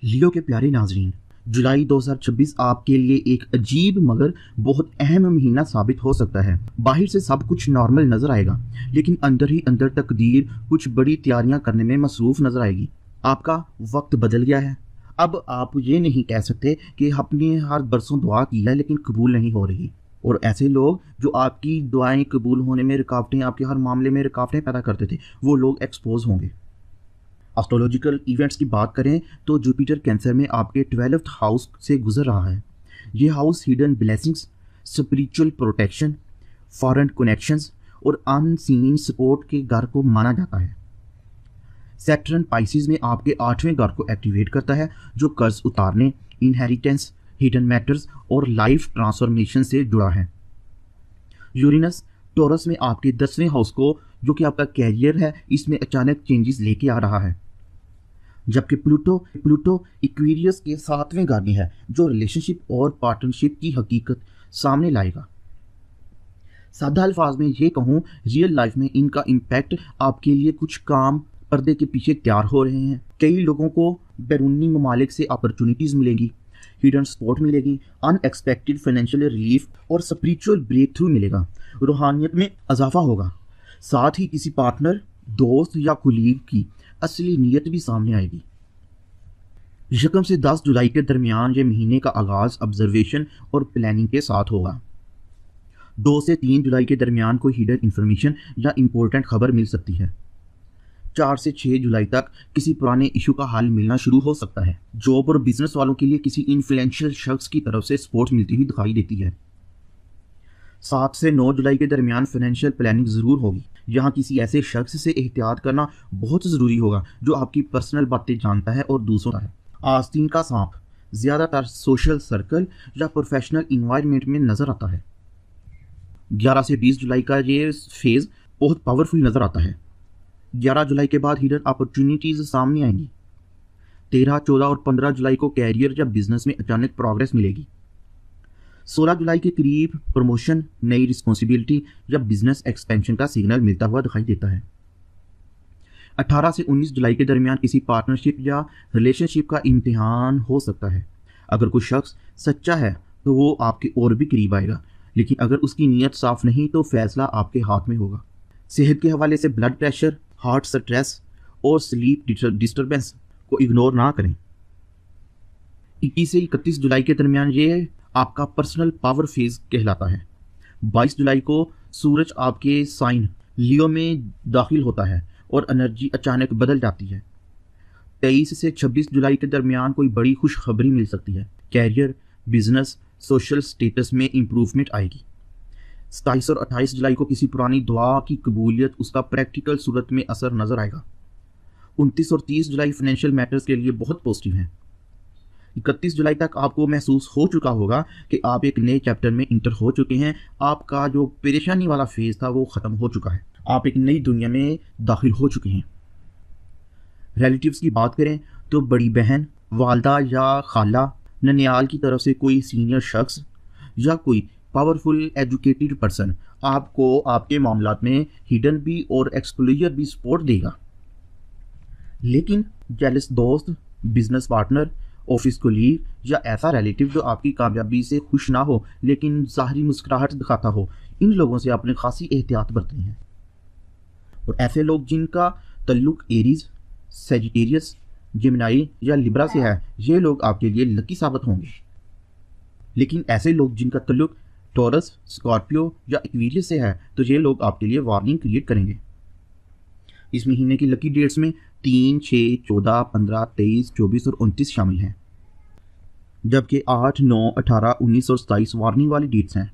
लियो के प्यारे नाजरीन, जुलाई 2026 आपके लिए एक अजीब मगर बहुत अहम महीना साबित हो सकता है। बाहर से सब कुछ नॉर्मल नजर आएगा, लेकिन अंदर ही अंदर तकदीर कुछ बड़ी तैयारियां करने में मसरूफ नजर आएगी। आपका वक्त बदल गया है। अब आप ये नहीं कह सकते कि आपने हर बरसों दुआ की है लेकिन कबूल नहीं हो रही। और ऐसे लोग जो आपकी दुआएं कबूल होने में रुकावटें, आपके हर मामले में रुकावटें पैदा करते थे, वो लोग एक्सपोज होंगे। एस्ट्रोलॉजिकल इवेंट्स की बात करें तो जुपिटर कैंसर में आपके 12th हाउस से गुजर रहा है। ये house hidden blessings, spiritual protection, foreign connections और अनसीन सपोर्ट के घर को माना जाता है। सैटर्न पाइसिस में आपके 8वें घर को एक्टिवेट करता है, जो कर्ज उतारने, इनहेरिटेंस, हिडन मैटर्स और लाइफ ट्रांसफॉर्मेशन से जुड़ा है। यूरेनस टॉरस में आपके 10वें हाउस को, जो कि आपका कैरियर है, इसमें अचानक चेंजेस लेके आ रहा है। जबकि प्लूटो इक्वेरियस के 7वें घर में है, जो रिलेशनशिप और पार्टनरशिप की हकीकत सामने लाएगा। सादा अल्फाज में ये कहूँ, रियल लाइफ में इनका इम्पैक्ट आपके लिए कुछ काम पर्दे के पीछे तैयार हो रहे हैं। कई लोगों को बैरूनी ममालिक से अपॉर्चुनिटीज़ मिलेंगी, हिडन सपोर्ट मिलेगी, अनएक्सपेक्टेड फाइनेंशियल रिलीफ और स्पिरिचुअल ब्रेक थ्रू मिलेगा। रूहानियत में इजाफा होगा। साथ ही किसी पार्टनर, दोस्त या कुलीग की असली नीयत भी सामने आएगी। 1 से 10 जुलाई के दरमियान ये महीने का आगाज ऑब्जर्वेशन और प्लानिंग के साथ होगा। 2 से 3 जुलाई के दरमियान कोई हिडन इंफॉर्मेशन या इम्पोर्टेंट खबर मिल सकती है। 4 से 6 जुलाई तक किसी पुराने इशू का हल मिलना शुरू हो सकता है। जॉब और बिजनेस वालों के लिए किसी इन्फ्लुएंशियल शख्स की तरफ से सपोर्ट मिलती हुई दिखाई देती है। 7 से 9 जुलाई के दरमियान फाइनेंशियल प्लानिंग ज़रूर होगी। यहाँ किसी ऐसे शख्स से एहतियात करना बहुत ज़रूरी होगा जो आपकी पर्सनल बातें जानता है और दूसरों का है। आस्तीन का सांप ज़्यादातर सोशल सर्कल या प्रोफेशनल इन्वायरमेंट में नज़र आता है। 11 से 20 जुलाई का ये फेज़ बहुत पावरफुल नज़र आता है। 11 जुलाई के बाद हिडन अपॉर्चुनिटीज़ सामने आएंगी। 13, 14 और 15 जुलाई को कैरियर या बिजनेस में अचानक प्रोग्रेस मिलेगी। 16 जुलाई के करीब प्रमोशन, नई रिस्पॉन्सिबिलिटी या बिजनेस एक्सपेंशन का सिग्नल मिलता हुआ दिखाई देता है। 18 से 19 जुलाई के दरमियान किसी पार्टनरशिप या रिलेशनशिप का इम्तिहान हो सकता है। अगर कोई शख्स सच्चा है तो वो आपके और भी करीब आएगा, लेकिन अगर उसकी नीयत साफ नहीं तो फैसला आपके हाथ में होगा। सेहत के हवाले से ब्लड प्रेशर, हार्ट स्ट्रेस और स्लीप डिस्टर्बेंस को इग्नोर ना करें। 21 से 31 जुलाई के दरमियान ये आपका पर्सनल पावर फेज कहलाता है। 22 जुलाई को सूरज आपके साइन लियो में दाखिल होता है और एनर्जी अचानक बदल जाती है। 23 से 26 जुलाई के दरमियान कोई बड़ी खुशखबरी मिल सकती है। कैरियर, बिजनेस, सोशल स्टेटस में इम्प्रूवमेंट आएगी। 27 और 28 जुलाई को किसी पुरानी दुआ की कबूलियत, उसका प्रैक्टिकल सूरत में असर नजर आएगा। 29 और 30 जुलाई फाइनेंशियल मैटर्स के लिए बहुत पॉजिटिव हैं। 31 जुलाई तक आपको महसूस हो चुका होगा कि आप एक नए चैप्टर में इंटर हो चुके हैं। आपका जो परेशानी वाला फेज था वो ख़त्म हो चुका है। आप एक नई दुनिया में दाखिल हो चुके हैं। रिलेटिव्स की बात करें तो बड़ी बहन, वालदा या खाला, ननियाल की तरफ से कोई सीनियर शख्स या कोई पावरफुल एजुकेटेड पर्सन आपको आपके मामलात में हिडन भी और एक्सप्लोजर भी सपोर्ट देगा। लेकिन जेलस दोस्त, बिजनेस पार्टनर, ऑफिस कोलीग या ऐसा रिलेटिव जो आपकी कामयाबी से खुश ना हो लेकिन ज़ाहरी मुस्कुराहट दिखाता हो, इन लोगों से आपने खासी एहतियात बरतनी है। और ऐसे लोग जिनका तल्लुक एरीज, सेजिटेरियस, जिमिनाई या लिब्रा से है, ये लोग आपके लिए लकी साबित होंगे। लेकिन ऐसे लोग जिनका तल्लुक टॉरस, स्कॉर्पियो या एक्वेरियस से है, तो ये लोग आपके लिए वार्निंग क्रिएट करेंगे। इस महीने की लकी डेट्स में 3, 6, 14, 15, 23, 24 और 29 शामिल हैं, जबकि 8, 9, 18, 19 और 27 वार्निंग वाली डेट्स हैं।